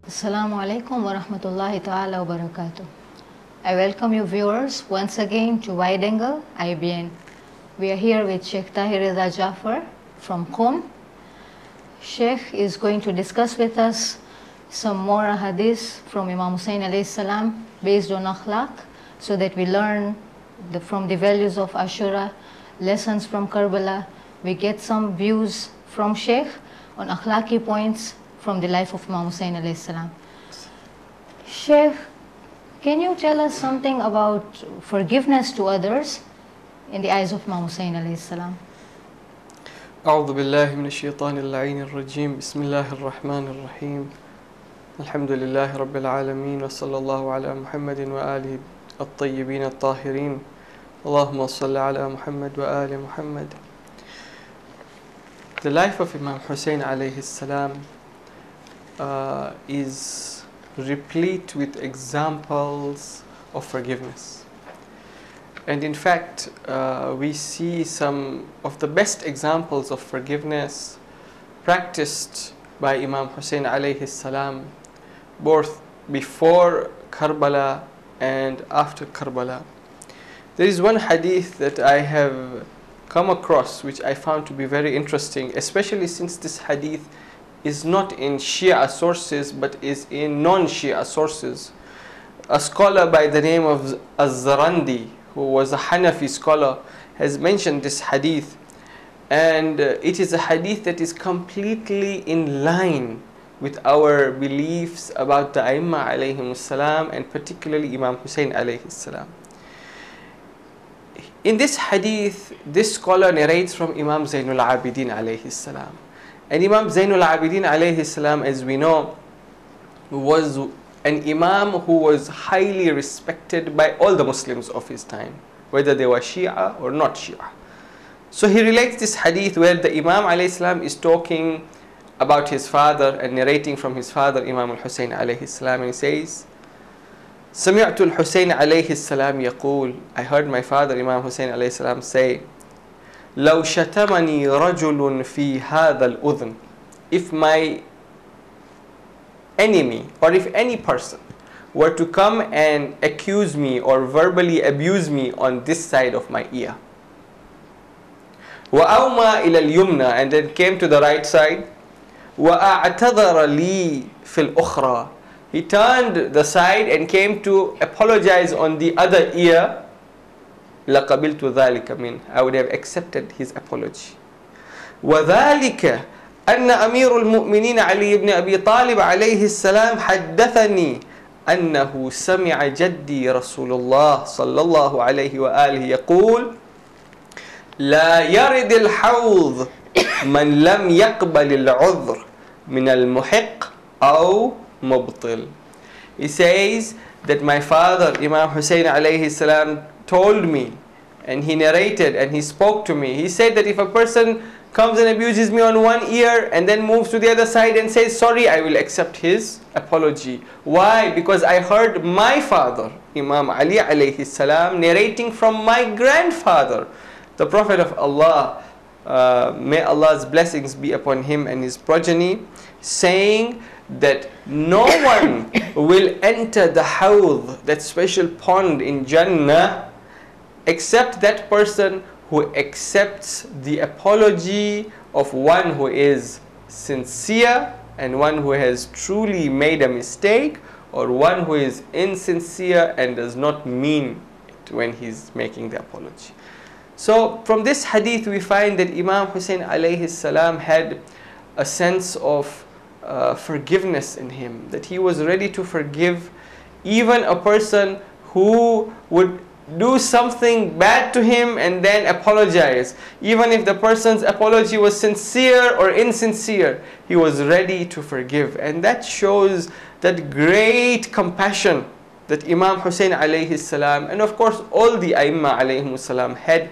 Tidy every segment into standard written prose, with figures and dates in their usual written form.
Assalamu alaikum wa rahmatullahi ta'ala wa barakatuh. I welcome you viewers once again to Wide Angle IBN. We are here with Shk Tahir Ridha Jaffer from Qom. Sheikh is going to discuss with us some more hadiths from Imam Hussein alayhi salam based on akhlaq, so that we learn from the values of Ashura, lessons from Karbala. We get some views from Sheikh on akhlaqi points from the life of Imam Hussein alayhi salam. Sheikh, can you tell us something about forgiveness to others in the eyes of Imam Hussein alayhi salam? أعوذ بالله من الشيطان اللعين الرجيم بسم الله الرحمن الرحيم الحمد لله رب العالمين وصلى الله على محمد وآله الطيبين الطاهرين اللهم صل على محمد وآل محمد. The life of Imam Hussein alayhi salam is replete with examples of forgiveness. And in fact, we see some of the best examples of forgiveness practiced by Imam Hussein alayhi salam, both before Karbala and after Karbala. There is one hadith that I have come across which I found to be very interesting, especially since this hadith is not in Shia sources but is in non-Shia sources. A scholar by the name of Az-Zarandi, who was a Hanafi scholar, has mentioned this hadith, and it is a hadith that is completely in line with our beliefs about the Aimma alayhim salam, and particularly Imam Hussein alayhi salam. In this hadith, this scholar narrates from Imam Zainul Abidin alayhi salam. And Imam Zainul Abidin alayhi salam, as we know, was an imam who was highly respected by all the Muslims of his time, whether they were Shia or not Shia. So he relates this hadith where the Imam alayhi salam is talking about his father and narrating from his father, Imam al-Hussein alayhi salam, and he says, سمعت الحسين عليه السلام يقول, I heard my father Imam Hussein alayhi salam say, لو شتمني رجل في هذا الأذن, if my enemy or if any person were to come and accuse me or verbally abuse me on this side of my ear, وأومى إلى اليمنى, and then came to the right side, وأعتذر لي في الأخرى, he turned the side and came to apologize on the other ear, لقبلت ذلك منه, I would have accepted his apology. وذلك أن أمير المؤمنين علي بن أبي طالب عليه السلام حدثني أنه سمع جدي رسول الله صلى الله عليه وآله يقول لا يرد الحوض من لم يقبل العذر من المحق أو مبطل. He says that my father Imam Hussein alayhi salam told me, and he narrated and he spoke to me. He said that if a person comes and abuses me on one ear and then moves to the other side and says sorry, I will accept his apology. Why? Because I heard my father Imam Ali alayhi salam narrating from my grandfather, the Prophet of Allah, may Allah's blessings be upon him and his progeny, saying that no one will enter the hawd, that special pond in Jannah, except that person who accepts the apology of one who is sincere and one who has truly made a mistake, or one who is insincere and does not mean it when he's making the apology. So from this hadith we find that Imam Hussein alayhi salam had a sense of forgiveness in him, that he was ready to forgive even a person who would do something bad to him and then apologize. Even if the person's apology was sincere or insincere, he was ready to forgive. And that shows that great compassion that Imam Hussein alayhi salam, and of course all the Aimma alayhim salam, had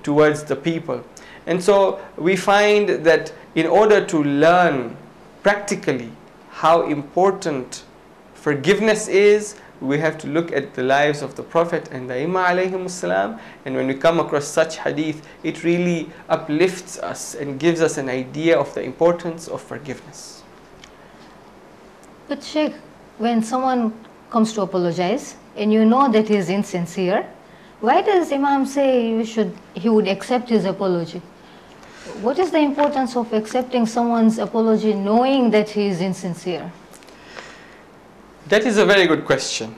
towards the people. And so we find that in order to learn practically how important forgiveness is, we have to look at the lives of the Prophet and the Imam alayhim salam, and when we come across such hadith, it really uplifts us and gives us an idea of the importance of forgiveness. But Sheikh, when someone comes to apologize and you know that he is insincere, why does Imam say he would accept his apology? What is the importance of accepting someone's apology knowing that he is insincere? That is a very good question.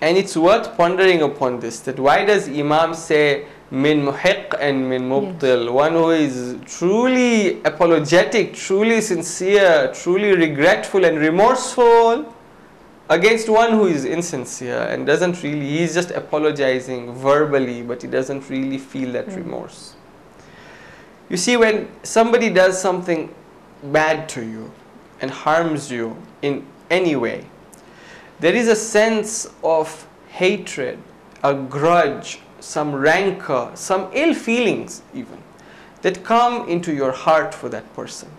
And it's worth pondering upon this, that why does Imam say min muhiq and min mubtil? Yes. One who is truly apologetic, truly sincere, truly regretful and remorseful, against one who is insincere and doesn't really, he's just apologizing verbally, but he doesn't really feel that remorse. You see, when somebody does something bad to you and harms you in any way, there is a sense of hatred, a grudge, some rancor, some ill feelings even, that come into your heart for that person.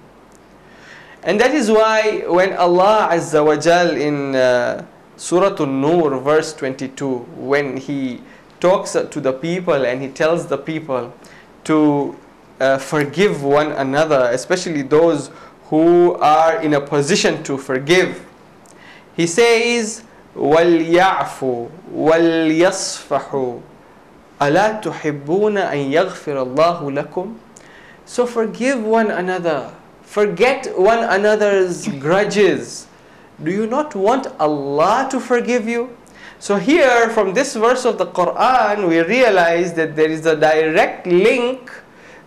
And that is why when Allah Azza wa Jal in Surah An-Nur verse 22, when He talks to the people and He tells the people to forgive one another, especially those who are in a position to forgive, He says, وَلْيَعْفُوا وَلْيَصْفَحُوا أَلَا تُحِبُّونَ أَنْ يَغْفِرَ اللَّهُ لَكُمْ. So forgive one another. Forget one another's grudges. Do you not want Allah to forgive you? So here, from this verse of the Quran, we realize that there is a direct link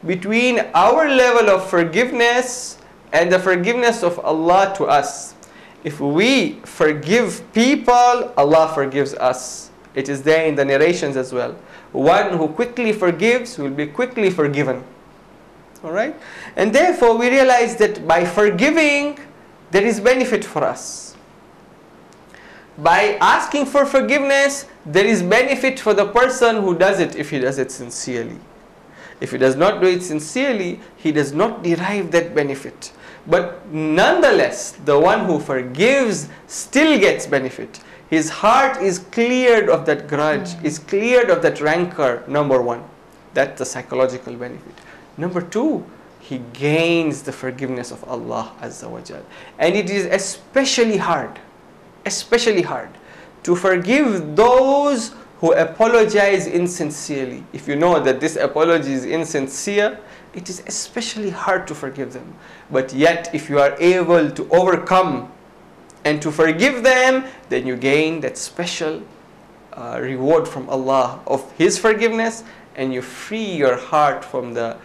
between our level of forgiveness and the forgiveness of Allah to us. If we forgive people, Allah forgives us. It is there in the narrations as well. One who quickly forgives will be quickly forgiven. Alright? And therefore we realize that by forgiving, there is benefit for us. By asking for forgiveness, there is benefit for the person who does it if he does it sincerely. If he does not do it sincerely, he does not derive that benefit. But nonetheless, the one who forgives still gets benefit. His heart is cleared of that grudge, is cleared of that rancor, number one. That's the psychological benefit. Number two, he gains the forgiveness of Allah Azza wa Jal. And it is especially hard to forgive those who apologize insincerely. If you know that this apology is insincere, it is especially hard to forgive them. But yet, if you are able to overcome and to forgive them, then you gain that special reward from Allah of His forgiveness, and you free your heart from the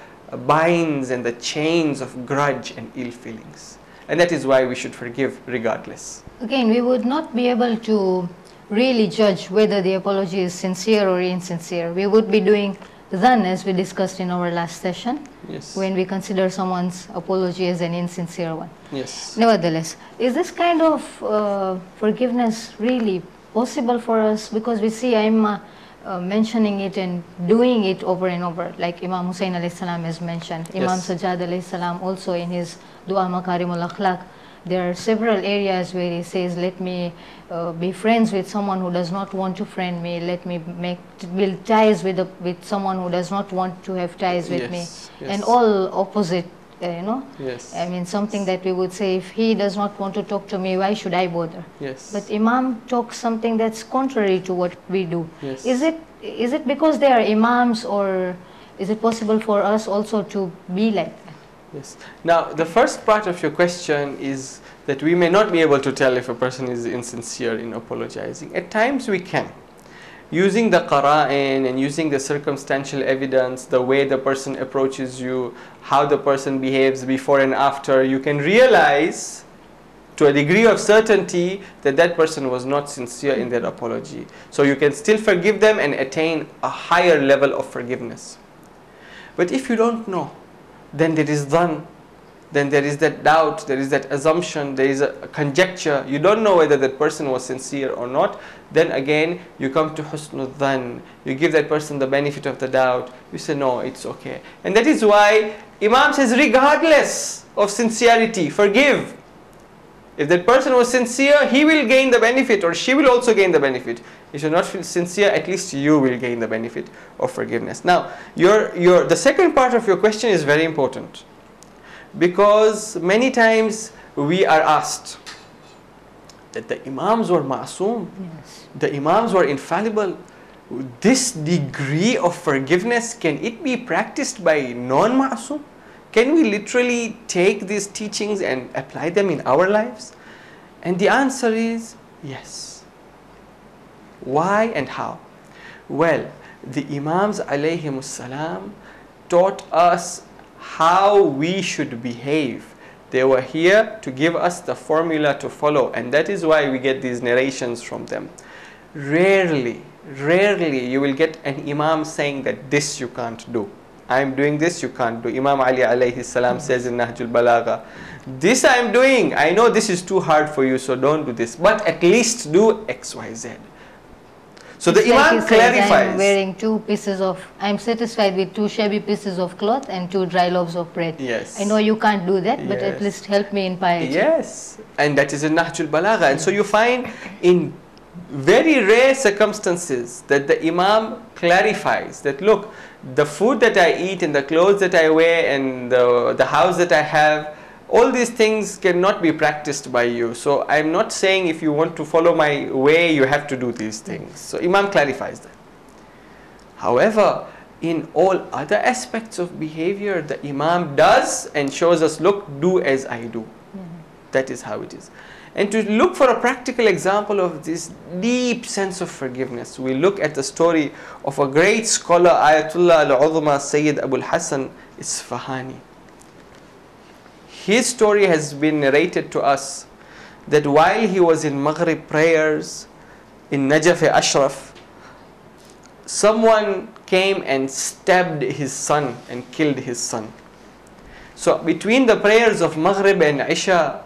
binds and the chains of grudge and ill feelings. And that is why we should forgive regardless. Again, we would not be able to really judge whether the apology is sincere or insincere. We would be doing dhan, as we discussed in our last session, yes, when we consider someone's apology as an insincere one. Yes. Nevertheless, is this kind of forgiveness really possible for us? Because we see I'm mentioning it and doing it over and over, like Imam Hussein alayhi salam has mentioned. Imam Sajjad alayhi salam also in his Dua Makarimul Akhlaq, there are several areas where he says, let me be friends with someone who does not want to friend me, let me build ties with someone who does not want to have ties with me, and all opposite, you know. Yes. I mean, something that we would say, if he does not want to talk to me, why should I bother? Yes. But Imam talks something that's contrary to what we do. Yes. Is it because they are Imams, or is it possible for us also to be like that? Yes. Now, the first part of your question is that we may not be able to tell if a person is insincere in apologizing. At times we can. Using the qara'in and using the circumstantial evidence, the way the person approaches you, how the person behaves before and after, you can realize to a degree of certainty that that person was not sincere in their apology. So you can still forgive them and attain a higher level of forgiveness. But if you don't know, then there is dhan, then there is that doubt, there is that assumption, there is a conjecture, you don't know whether that person was sincere or not, then again you come to husnul dhan, you give that person the benefit of the doubt, you say no, it's okay. And that is why Imam says, regardless of sincerity, forgive. If that person was sincere, he will gain the benefit, or she will also gain the benefit. If you're not sincere, at least you will gain the benefit of forgiveness. Now, the second part of your question is very important, because many times we are asked, that the Imams were ma'soom. Yes. The Imams were infallible. This degree of forgiveness, can it be practiced by non-ma'soom? Can we literally take these teachings and apply them in our lives? And the answer is yes. Why and how? Well, the Imams alayhimus salam taught us how we should behave. They were here to give us the formula to follow, and that is why we get these narrations from them. Rarely you will get an Imam saying that this you can't do. I am doing this, you can't do. Imam Ali alayhi salam says in Nahjul Balagha, this I am doing, I know this is too hard for you, so don't do this, but at least do X, Y, Z. So the Imam clarifies. I'm satisfied with 2 shabby pieces of cloth and 2 dry loaves of bread. Yes. I know you can't do that, but Yes. at least help me in piety. Yes. And that is in Nahjul Balagha. And so you find in very rare circumstances that the Imam clarifies that, look, the food that I eat and the clothes that I wear and the house that I have, all these things cannot be practiced by you. So I'm not saying if you want to follow my way, you have to do these things. So Imam clarifies that. However, in all other aspects of behavior, the Imam does and shows us, look, do as I do. That is how it is. And to look for a practical example of this deep sense of forgiveness, we look at the story of a great scholar, Ayatullah al-Uzma Sayyid Abul Hasan Isfahani. His story has been narrated to us that while he was in Maghrib prayers in Najaf Ashraf, someone came and stabbed his son and killed his son. So between the prayers of Maghrib and Isha,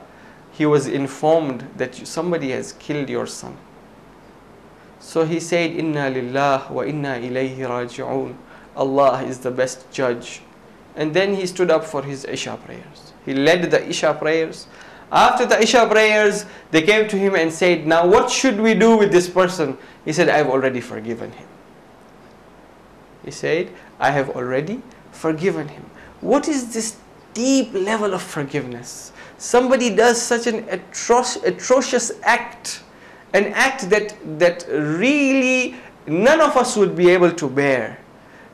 he was informed that somebody has killed your son. So he said, Inna lillah wa inna ilayhi raji'un. Allah is the best judge. And then he stood up for his Isha prayers. He led the Isha prayers. After the Isha prayers, they came to him and said, now what should we do with this person? He said, I've already forgiven him. He said, I have already forgiven him. What is this deep level of forgiveness? Somebody does such an atrocious act, an act that really none of us would be able to bear.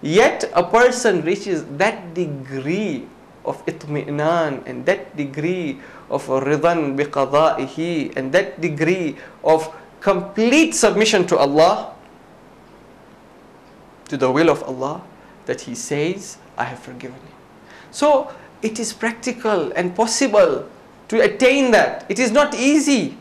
Yet a person reaches that degree of itmi'nan and that degree of ridan biqada'ihi and that degree of complete submission to Allah, to the will of Allah, that he says, I have forgiven him. So it is practical and possible to attain that. It is not easy.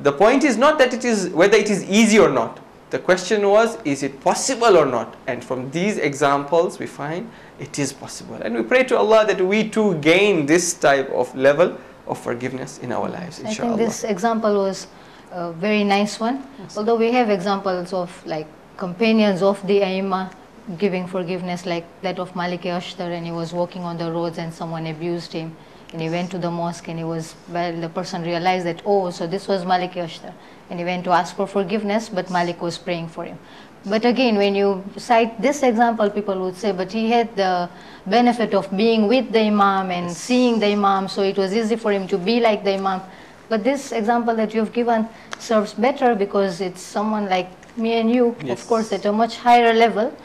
The point is not that it is whether it is easy or not. The question was, is it possible or not? And from these examples we find it is possible. And we pray to Allah that we too gain this type of level of forgiveness in our lives, inshallah. I think this example was a very nice one. Yes. Although we have examples of like companions of the Aimma giving forgiveness, like that of Malik Ashtar, and he was walking on the roads and someone abused him. And he went to the mosque and the person realized that, oh, so this was Malik Ashtar. And he went to ask for forgiveness, but Malik was praying for him. But again, when you cite this example, people would say, but he had the benefit of being with the Imam and seeing the Imam, so it was easy for him to be like the Imam. But this example that you've given serves better because it's someone like me and you, of course, at a much higher level.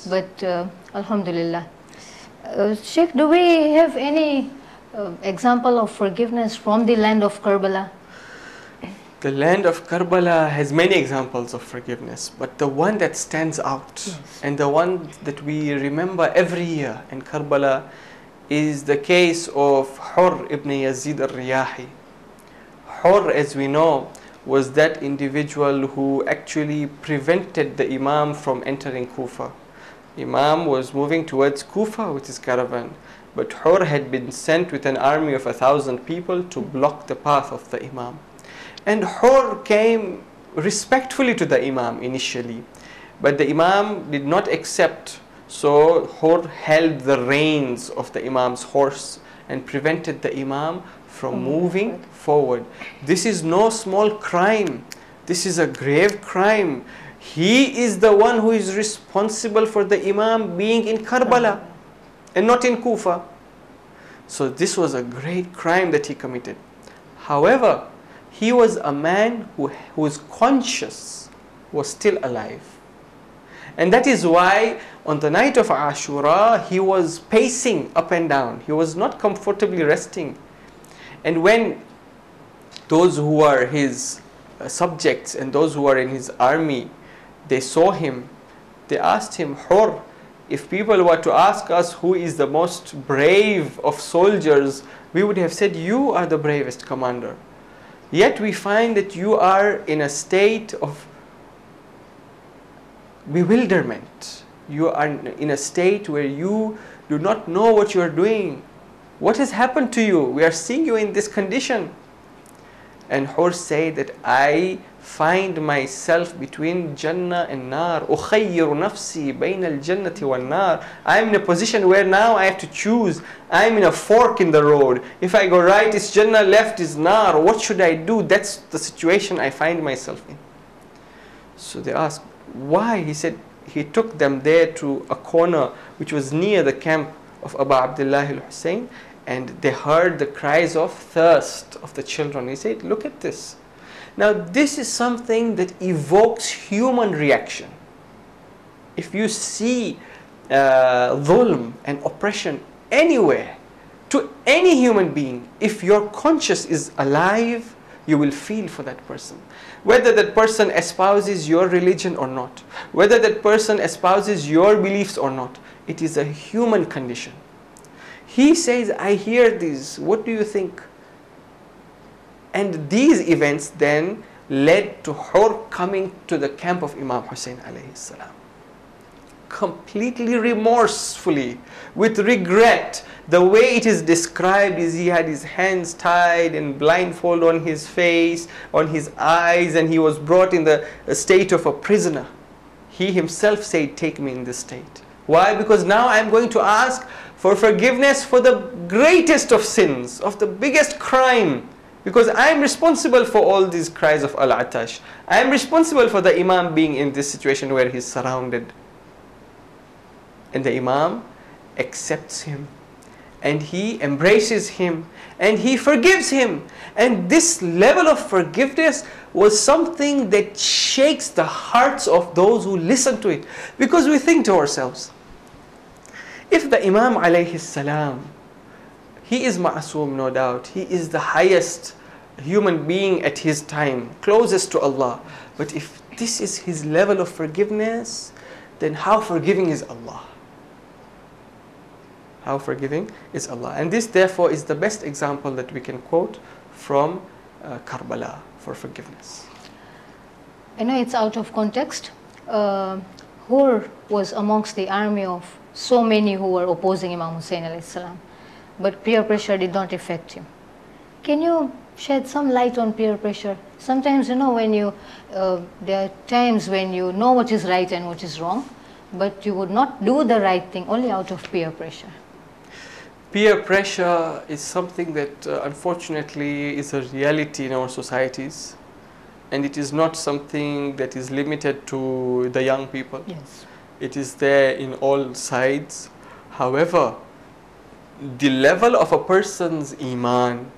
But Alhamdulillah. Sheikh, do we have any example of forgiveness from the land of Karbala? The land of Karbala has many examples of forgiveness, but the one that stands out and the one that we remember every year in Karbala is the case of Hur ibn Yazid al-Riyahi. Hur, as we know, was that individual who actually prevented the Imam from entering Kufa. Imam was moving towards Kufa with his caravan, but Hur had been sent with an army of 1,000 people to block the path of the Imam. And Hur came respectfully to the Imam initially, but the Imam did not accept. So Hur held the reins of the Imam's horse and prevented the Imam from moving forward. This is no small crime. This is a grave crime. He is the one who is responsible for the Imam being in Karbala and not in Kufa. So this was a great crime that he committed. However, he was a man whose conscience was still alive. And that is why on the night of Ashura, he was pacing up and down. He was not comfortably resting. And when those who were his subjects and those who were in his army, they saw him, they asked him, Hur, if people were to ask us who is the most brave of soldiers, we would have said, you are the bravest commander. Yet we find that you are in a state of bewilderment. You are in a state where you do not know what you are doing. What has happened to you? We are seeing you in this condition. And Hur said that I find myself between Jannah and Nar. أُخَيِّرُ نَفْسِي بَيْنَ الْجَنَّةِ وَالنَّارِ. I am in a position where now I have to choose. I am in a fork in the road. If I go right, it's Jannah, left is Nar. What should I do? That's the situation I find myself in. So they asked, why? He said, he took them there to a corner which was near the camp of Abu Abdullah al-Hussein, and they heard the cries of thirst of the children. He said, look at this. Now this is something that evokes human reaction. If you see dhulm and oppression anywhere, to any human being, if your conscience is alive, you will feel for that person. Whether that person espouses your religion or not, whether that person espouses your beliefs or not, it is a human condition. He says, I hear this, what do you think? And these events then led to Hur coming to the camp of Imam Hussein alayhi salam, completely remorsefully, with regret. The way it is described is he had his hands tied and blindfold on his face, on his eyes, and he was brought in the state of a prisoner. He himself said, take me in this state. Why? Because now I am going to ask for forgiveness for the greatest of sins, of the biggest crime. Because I am responsible for all these cries of Al-Atash. I am responsible for the Imam being in this situation where he is surrounded. And the Imam accepts him, and he embraces him, and he forgives him. And this level of forgiveness was something that shakes the hearts of those who listen to it. Because we think to ourselves, if the Imam alayhi salam, he is ma'asum, no doubt, he is the highest human being at his time, closest to Allah. But if this is his level of forgiveness, then how forgiving is Allah? How forgiving is Allah? And this therefore is the best example that we can quote from Karbala for forgiveness. I know it's out of context. Hur was amongst the army of so many who were opposing Imam Hussein alayhi salam, but peer pressure did not affect him. Can you shed some light on peer pressure? Sometimes, you know, when you there are times when you know what is right and what is wrong, but you would not do the right thing only out of peer pressure. Peer pressure is something that unfortunately is a reality in our societies, and it is not something that is limited to the young people. Yes. It is there in all sides. However, the level of a person's iman,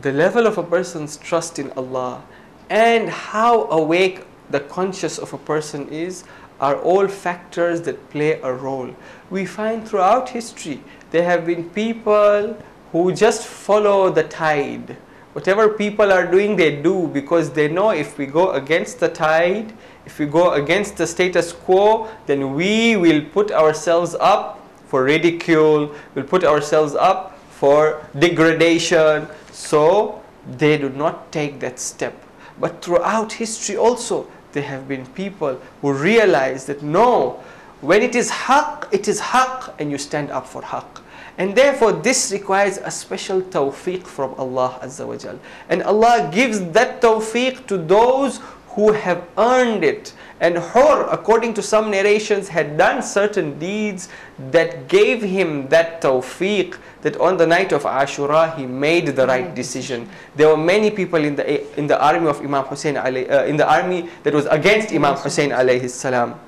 the level of a person's trust in Allah, and how awake the conscience of a person is, are all factors that play a role. We find throughout history there have been people who just follow the tide. Whatever people are doing, they do because they know if we go against the tide, if we go against the status quo, then we will put ourselves up for ridicule, we'll put ourselves up for degradation. So they do not take that step. But throughout history also, there have been people who realize that no, when it is haqq, and you stand up for haqq. And therefore this requires a special tawfiq from Allah Azza wa Jal. And Allah gives that tawfiq to those who have earned it. And Hur, according to some narrations, had done certain deeds that gave him that tawfiq, that on the night of Ashura he made the right decision. There were many people in the army of Imam Hussein in the army that was against Imam Hussein alayhi salam,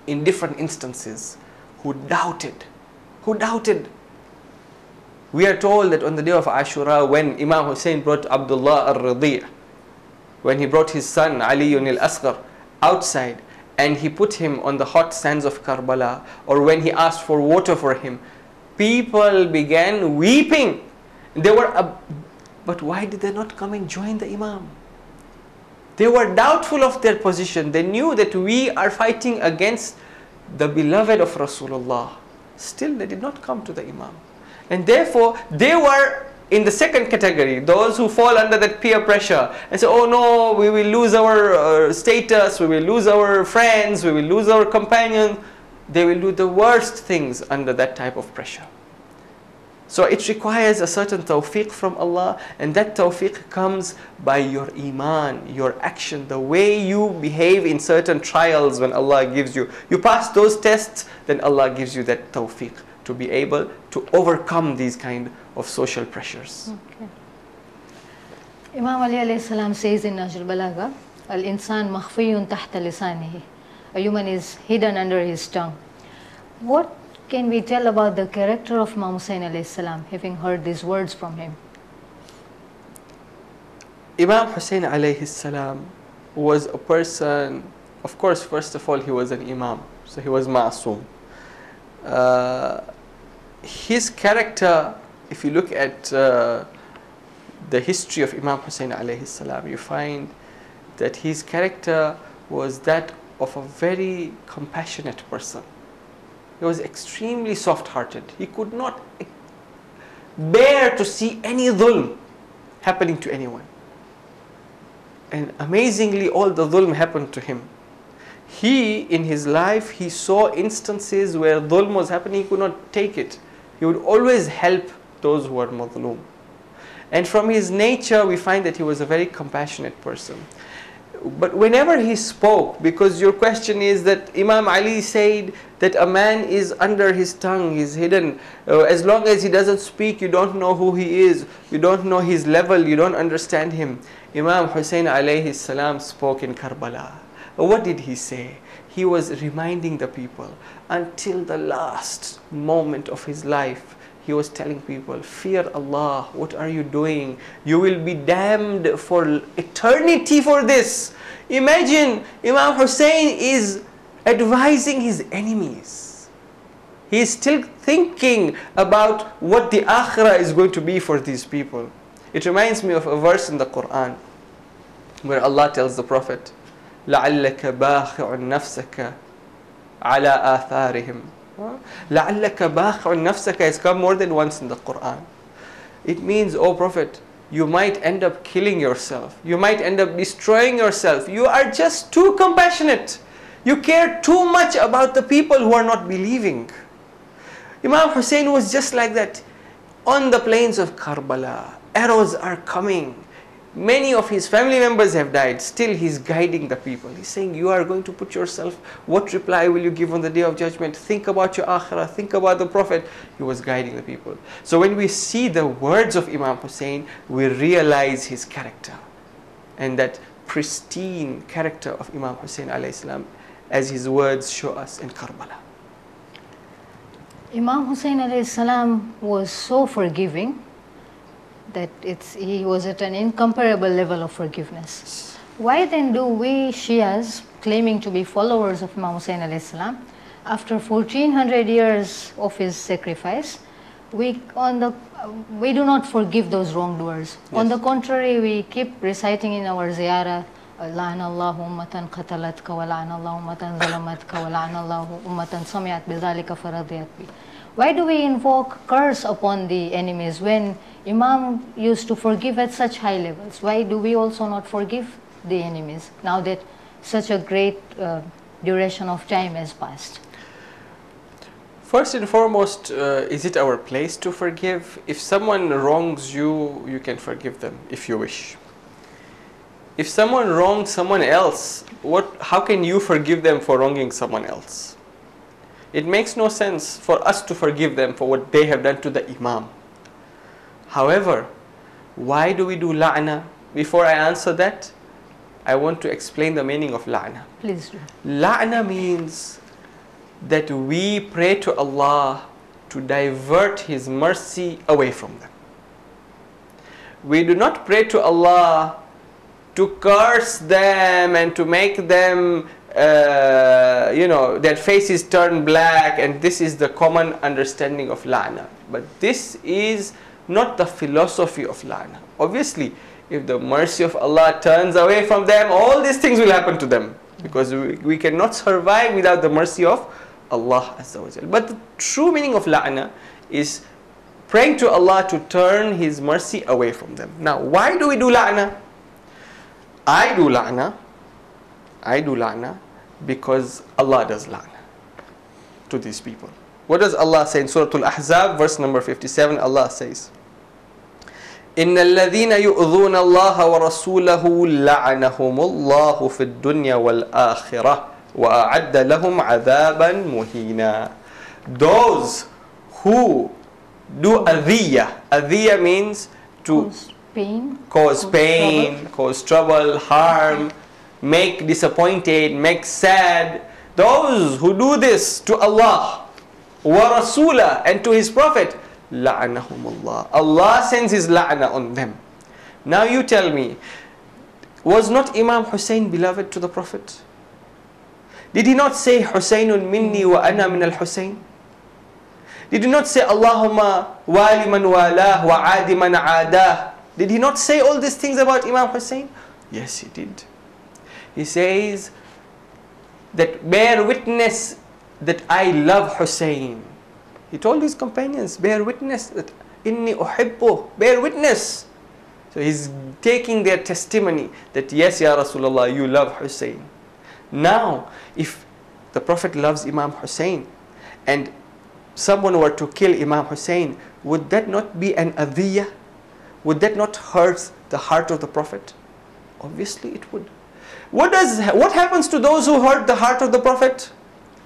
in different instances, who doubted. We are told that on the day of Ashura, when Imam Hussein brought Abdullah al-Radi', when he brought his son Aliyun al-Asghar outside and he put him on the hot sands of Karbala, or when he asked for water for him, people began weeping. They were, but why did they not come and join the Imam? They were doubtful of their position. They knew that we are fighting against the beloved of Rasulullah. Still, they did not come to the Imam. And therefore, they were in the second category, those who fall under that peer pressure and say, oh no, we will lose our status, we will lose our friends, we will lose our companions. They will do the worst things under that type of pressure. So it requires a certain tawfiq from Allah, and that tawfiq comes by your iman, your action, the way you behave in certain trials when Allah gives you. You pass those tests, then Allah gives you that tawfiq to be able to overcome these kind of social pressures. Okay. Imam Ali alayhi salam says in Nahj al-Balagha, Al-insan makhfiyun tahta lisanihi. A human is hidden under his tongue. What can we tell about the character of Imam Hussain alayhi salam, having heard these words from him? Imam Hussain alayhi salam was a person, of course, first of all, he was an imam, so he was ma'asum. His character, if you look at the history of Imam Hussain alayhi salam, you find that his character was that of a very compassionate person. He was extremely soft-hearted. He could not bear to see any dhulm happening to anyone. And amazingly, all the dhulm happened to him. He, in his life, he saw instances where dhulm was happening, he could not take it. He would always help those who were madhloom. And from his nature, we find that he was a very compassionate person. But whenever he spoke, because your question is that Imam Ali said that a man is under his tongue, he's hidden. As long as he doesn't speak, you don't know who he is. You don't know his level, you don't understand him. Imam Hussain alayhi salam spoke in Karbala. What did he say? He was reminding the people until the last moment of his life. He was telling people, fear Allah, what are you doing? You will be damned for eternity for this. Imagine Imam Hussain is advising his enemies. He is still thinking about what the akhirah is going to be for these people. It reminds me of a verse in the Quran where Allah tells the Prophet, لَعَلَّكَ بَاخِعٌ نَفْسَكَ عَلَىٰ آثَارِهِمْ. لَعَلَّكَ بَاخِعٌ نَفْسَكَ has come more than once in the Quran. It means, oh Prophet, you might end up killing yourself. You might end up destroying yourself. You are just too compassionate. You care too much about the people who are not believing. Imam Hussain was just like that. On the plains of Karbala, arrows are coming. Many of his family members have died. Still, he's guiding the people. He's saying, you are going to put yourself, what reply will you give on the day of judgment? Think about your akhirah, think about the Prophet. He was guiding the people. So when we see the words of Imam Hussain, we realize his character. And that pristine character of Imam Hussain alayhi salam, as his words show us in Karbala. Imam Hussain alayhi salam was so forgiving that he was at an incomparable level of forgiveness. Why then do we Shias, claiming to be followers of Imam Hussain alayhi salam, after 1400 years of his sacrifice, we do not forgive those wrongdoers? Yes. On the contrary, we keep reciting in our ziyarah, لعن الله أمة قتلتك ولعن الله أمة ظلمتك ولعن الله أمة سمعت بذلك فرضيت بي. Why do we invoke curse upon the enemies when Imam used to forgive at such high levels? Why do we also not forgive the enemies now that such a great duration of time has passed? First and foremost, is it our place to forgive? If someone wrongs you, you can forgive them if you wish. If someone wronged someone else, how can you forgive them for wronging someone else? It makes no sense for us to forgive them for what they have done to the Imam. However, why do we do la'na? Before I answer that, I want to explain the meaning of la'na. Please do. La'na means that we pray to Allah to divert His mercy away from them. We do not pray to Allah to curse them and to make them, their faces turn black, and this is the common understanding of la'na. But this is not the philosophy of la'na. Obviously, if the mercy of Allah turns away from them, all these things will happen to them, because we cannot survive without the mercy of Allah Azza wa Jal. But the true meaning of la'na is praying to Allah to turn His mercy away from them. Now, why do we do la'na? I do la'na because Allah does la'na to these people. What does Allah say in Surah Al-Ahzab, verse number 57? Allah says, إِنَّ الَّذِينَ يُؤْذُونَ اللَّهَ وَرَسُولَهُ لَعَنَهُمُ اللَّهُ فِي الدُّنْيَا وَالْآخِرَةِ وَأَعَدَّ لَهُمْ عَذَابًا مُهِينًا. Those who do adhiya means to cause pain, cause trouble, harm, make disappointed, make sad. Those who do this to Allah wa Rasulah and to His Prophet, la'anahumullah. Allah sends His la'na on them. Now you tell me, was not Imam Hussein beloved to the Prophet? Did he not say, Husaynun minni wa ana min al-Husayn? Did he not say, Allahumma wali man walah wa adi man adah? Did he not say all these things about Imam Hussein? Yes, he did. He says that bear witness that I love Hussein. He told his companions, bear witness that inni uhibbu, bear witness. So he's taking their testimony that yes, Ya Rasulullah, you love Hussein. Now, if the Prophet loves Imam Hussein and someone were to kill Imam Hussein, would that not be an adhiyah? Would that not hurt the heart of the Prophet? Obviously it would. What happens to those who hurt the heart of the Prophet?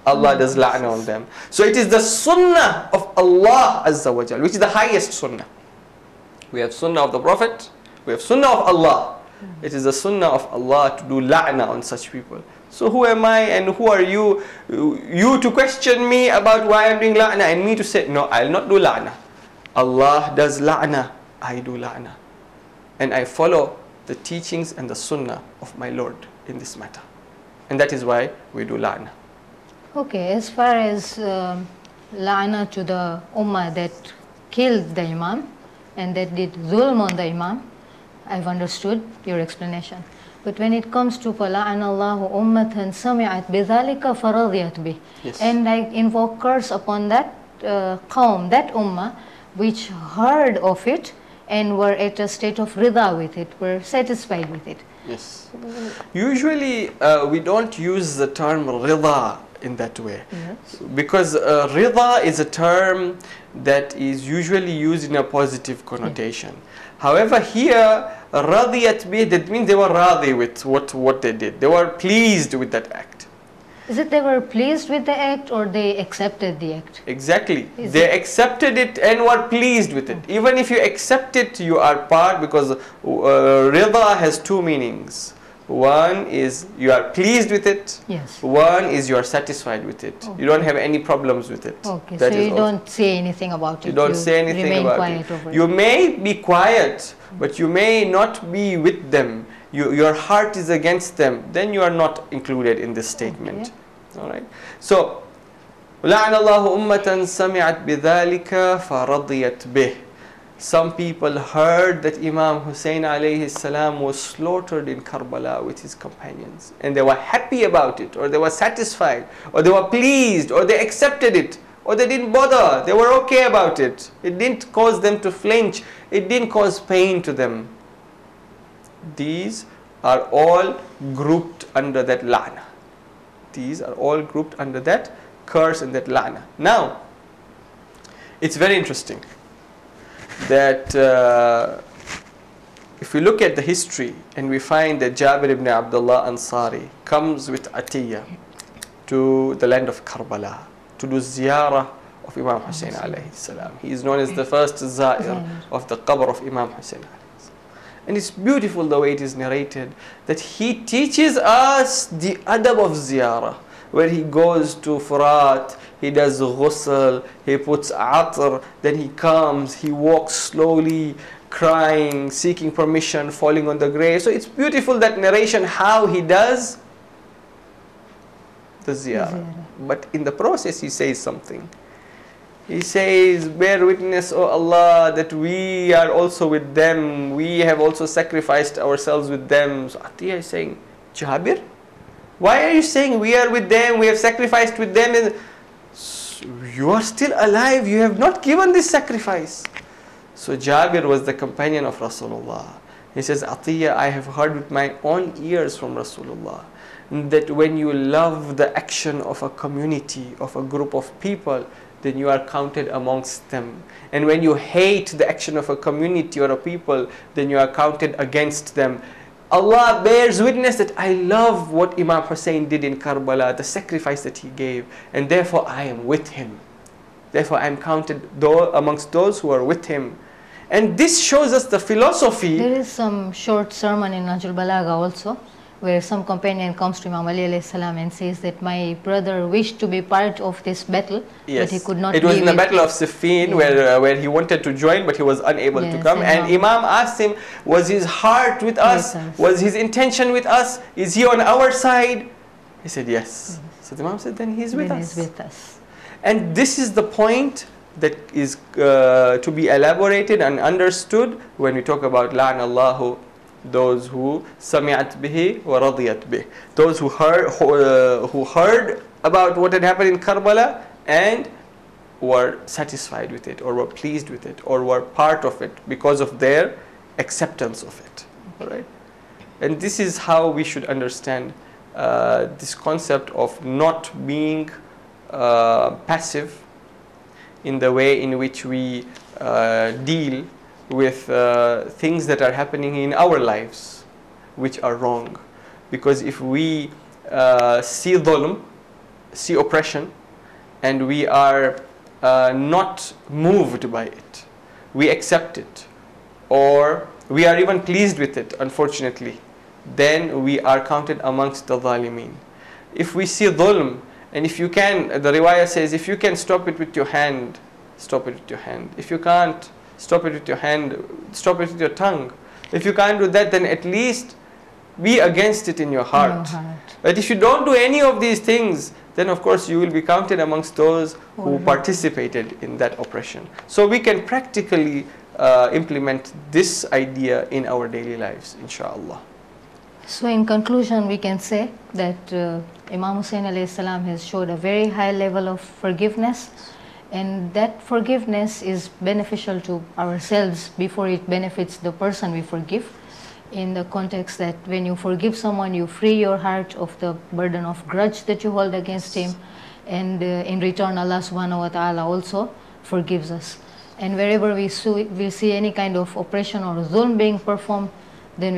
Allah does la'na on them. So it is the sunnah of Allah Azza wa Jal, which is the highest sunnah. We have sunnah of the Prophet, we have sunnah of Allah. It is the sunnah of Allah to do la'na on such people. So who am I and who are you to question me about why I'm doing la'na, and me to say, no, I'll not do la'na. Allah does la'na, I do la'na. And I follow the teachings and the sunnah of my Lord in this matter. And that is why we do la'na. Okay, as far as la'na to the ummah that killed the Imam and that did zulm on the Imam, I've understood your explanation. But when it comes to فَلَعَنَ اللَّهُ أُمَّةً سَمِعَتْ بِذَلِكَ فَرَضِيَتْ بِهِ, and I invoke curse upon that qawm, that ummah, which heard of it and were at a state of ridha with it, were satisfied with it. Yes. Usually we don't use the term ridha in that way. Yes. Because ridha is a term that is usually used in a positive connotation. Yes. However, here, radiyat bih, that means they were radi with what they did. They were pleased with that act. Is it they were pleased with the act or they accepted the act? Exactly. They accepted it and were pleased with it. Even if you accept it, you are part, because rida has two meanings. One is you are pleased with it. Yes. One is you are satisfied with it. Okay. You don't have any problems with it. Okay. That so you don't say anything about it. You don't say anything about it. You may be quiet, but you may not be with them. Your heart is against them. Then you are not included in this statement. Okay. All right. So, لَعْنَ اللَّهُ أُمَّةً سَمِعَتْ بِذَلِكَ فَرَضِيَتْ بِهِ. Some people heard that Imam Hussein alayhi salam was slaughtered in Karbala with his companions, and they were happy about it, or they were satisfied, or they were pleased, or they accepted it, or they didn't bother, they were okay about it. It didn't cause them to flinch, it didn't cause pain to them. These are all grouped under that la'na. These are all grouped under that curse and that la'na. Now, it's very interesting that if we look at the history and we find that Jabir ibn Abdullah Ansari comes with Atiyah to the land of Karbala to do ziyarah of Imam Hussein alayhi salam. He is known as the first zair of the qabr of Imam Hussein alayhi salam. And it's beautiful the way it is narrated that he teaches us the adab of ziyarah, where he goes to Furat, he does ghusl, he puts atr, then he comes, he walks slowly, crying, seeking permission, falling on the grave. So it's beautiful, that narration, how he does the ziyarah. But in the process he says something. He says, bear witness, O Allah, that we are also with them. We have also sacrificed ourselves with them. So Atiyah is saying, Jabir, why are you saying we are with them, we have sacrificed with them? And you are still alive, you have not given this sacrifice. So Jabir was the companion of Rasulullah. He says, Atiyah, I have heard with my own ears from Rasulullah that when you love the action of a community, of a group of people, then you are counted amongst them. And when you hate the action of a community or a people, then you are counted against them. Allah bears witness that I love what Imam Hussein did in Karbala, the sacrifice that he gave, and therefore I am with him. Therefore I am counted amongst those who are with him. And this shows us the philosophy. There is some short sermon in Nahjul Balagha also, where some companion comes to Imam Ali alayhi salam and says that my brother wished to be part of this battle, yes, but he could not. It was in the battle of Siffin, where he wanted to join, but he was unable to come. And Imam asked him, was his heart with us? Was his intention with us? Is he on our side? He said yes. So the Imam said, then he is with us. He is with us. And this is the point that is to be elaborated and understood when we talk about La'an Allahu, those who sami'at bihi wa radiyat bih, those who heard about what had happened in Karbala and were satisfied with it, or were pleased with it, or were part of it because of their acceptance of it. All right? And this is how we should understand this concept of not being passive in the way in which we deal with things that are happening in our lives which are wrong. Because if we see dhulm, see oppression, and we are not moved by it, we accept it, or we are even pleased with it, unfortunately, then we are counted amongst the zalimeen. If we see dhulm, and if you can, the riwayah says, if you can stop it with your hand, stop it with your hand. If you can't, stop it with your hand, stop it with your tongue. If you can't do that, then at least be against it in your heart. But if you don't do any of these things, then of course you will be counted amongst those who participated in that oppression. So we can practically implement this idea in our daily lives, inshallah. So in conclusion, we can say that Imam Hussein alayhi salam has showed a very high level of forgiveness, and that forgiveness is beneficial to ourselves before it benefits the person we forgive, in the context that when you forgive someone, you free your heart of the burden of grudge that you hold against him, and in return Allah subhanahu wa ta'ala also forgives us. And wherever we see any kind of oppression or zulm being performed, then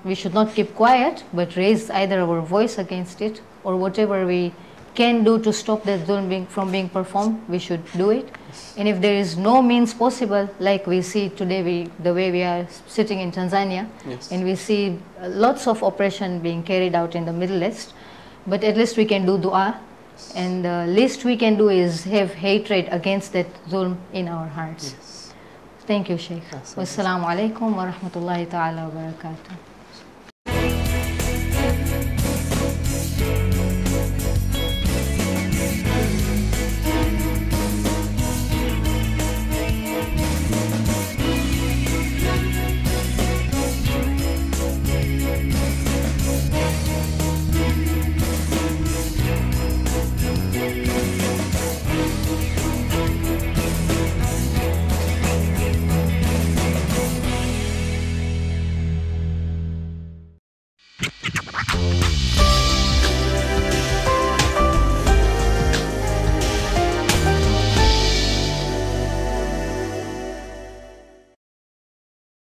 we should not keep quiet, but raise either our voice against it, or whatever we can do to stop that zulm from being performed, we should do it. And if there is no means possible, like we see today, the way we are sitting in Tanzania, and we see lots of oppression being carried out in the Middle East, but at least we can do dua, and the least we can do is have hatred against that zulm in our hearts. Thank you, Sheikh. Wassalamu alaikum wa rahmatullahi ta'ala wa barakatuh.